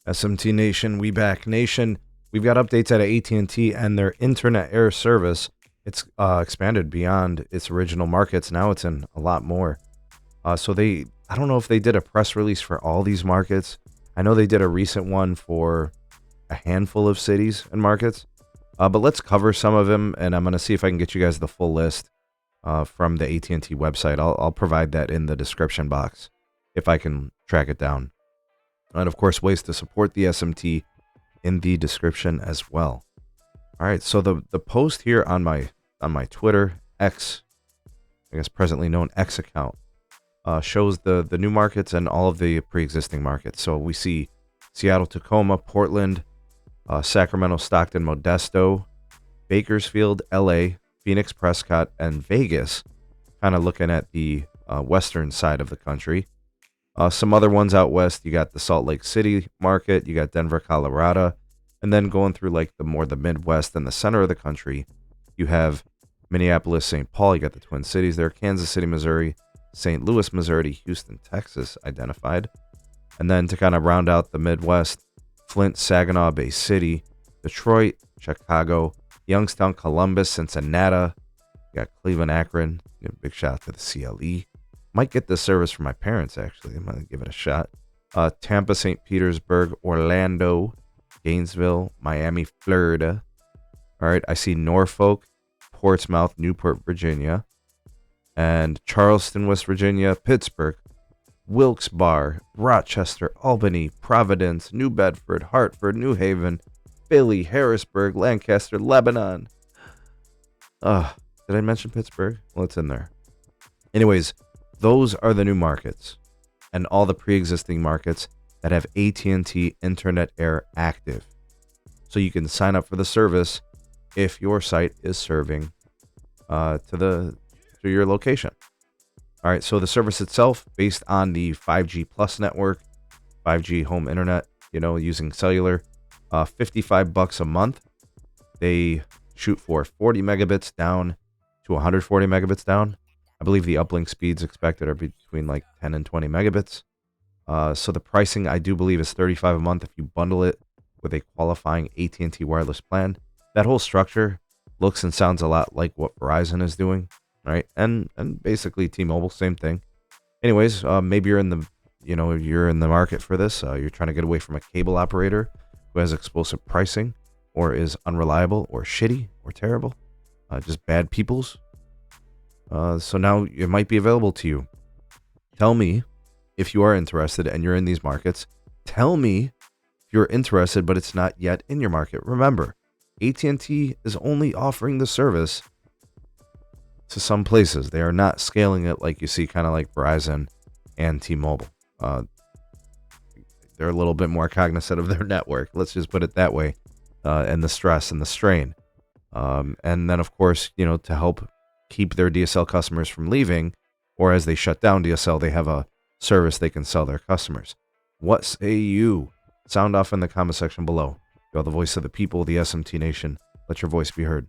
SMT Nation, we back. Nation, we've got updates out of AT&T and their internet air service. It's expanded beyond its original markets. Now it's in a lot more. I don't know if they did a press release for all these markets. I know they did a recent one for a handful of cities and markets. But let's cover some of them, and I'm going to see if I can get you guys the full list from the AT&T website. I'll provide that in the description box if I can track it down. And of course, ways to support the SMT in the description as well. All right, so the post here on my Twitter X, I guess presently known X account, shows the new markets and all of the pre-existing markets. So we see Seattle, Tacoma, Portland, Sacramento, Stockton, Modesto, Bakersfield, LA, Phoenix, Prescott, and Vegas, kind of looking at the western side of the country. Some other ones out west, you got the Salt Lake City market, you got Denver, Colorado, and then going through like the Midwest and the center of the country, you have Minneapolis, St. Paul, you got the Twin Cities there, Kansas City, Missouri, St. Louis, Missouri, Houston, Texas identified. And then to kind of round out the Midwest, Flint, Saginaw, Bay City, Detroit, Chicago, Youngstown, Columbus, Cincinnati, you got Cleveland, Akron, big shout out to the CLE. Might get this service from my parents, actually. I'm going to give it a shot. Tampa, St. Petersburg, Orlando, Gainesville, Miami, Florida. All right, I see Norfolk, Portsmouth, Newport, Virginia, and Charleston, West Virginia, Pittsburgh, Wilkes-Barre, Rochester, Albany, Providence, New Bedford, Hartford, New Haven, Philly, Harrisburg, Lancaster, Lebanon. Did I mention Pittsburgh? Well, it's in there. Anyways, those are the new markets and all the pre-existing markets that have AT&T Internet Air active. So you can sign up for the service if your site is serving to your location. All right, so the service itself, based on the 5G Plus network, 5G home internet, using cellular, $55 a month. They shoot for 40 megabits down to 140 megabits down. I believe the uplink speeds expected are between like 10 and 20 megabits. So the pricing, I do believe, is $35 a month if you bundle it with a qualifying AT&T wireless plan. That whole structure looks and sounds a lot like what Verizon is doing, right? And basically T-Mobile, same thing. Anyways, maybe you're in the market for this. You're trying to get away from a cable operator who has explosive pricing or is unreliable or shitty or terrible, just bad peoples. So now it might be available to you. Tell me if you are interested and you're in these markets. Tell me if you're interested, but it's not yet in your market. Remember, AT&T is only offering the service to some places. They are not scaling it like you see kind of like Verizon and T-Mobile. They're a little bit more cognizant of their network. Let's just put it that way, and the stress and the strain. And then, of course, to help keep their DSL customers from leaving, or as they shut down DSL, they have a service they can sell their customers. What say you? Sound off in the comment section below. You're the voice of the people, the SMT Nation. Let your voice be heard.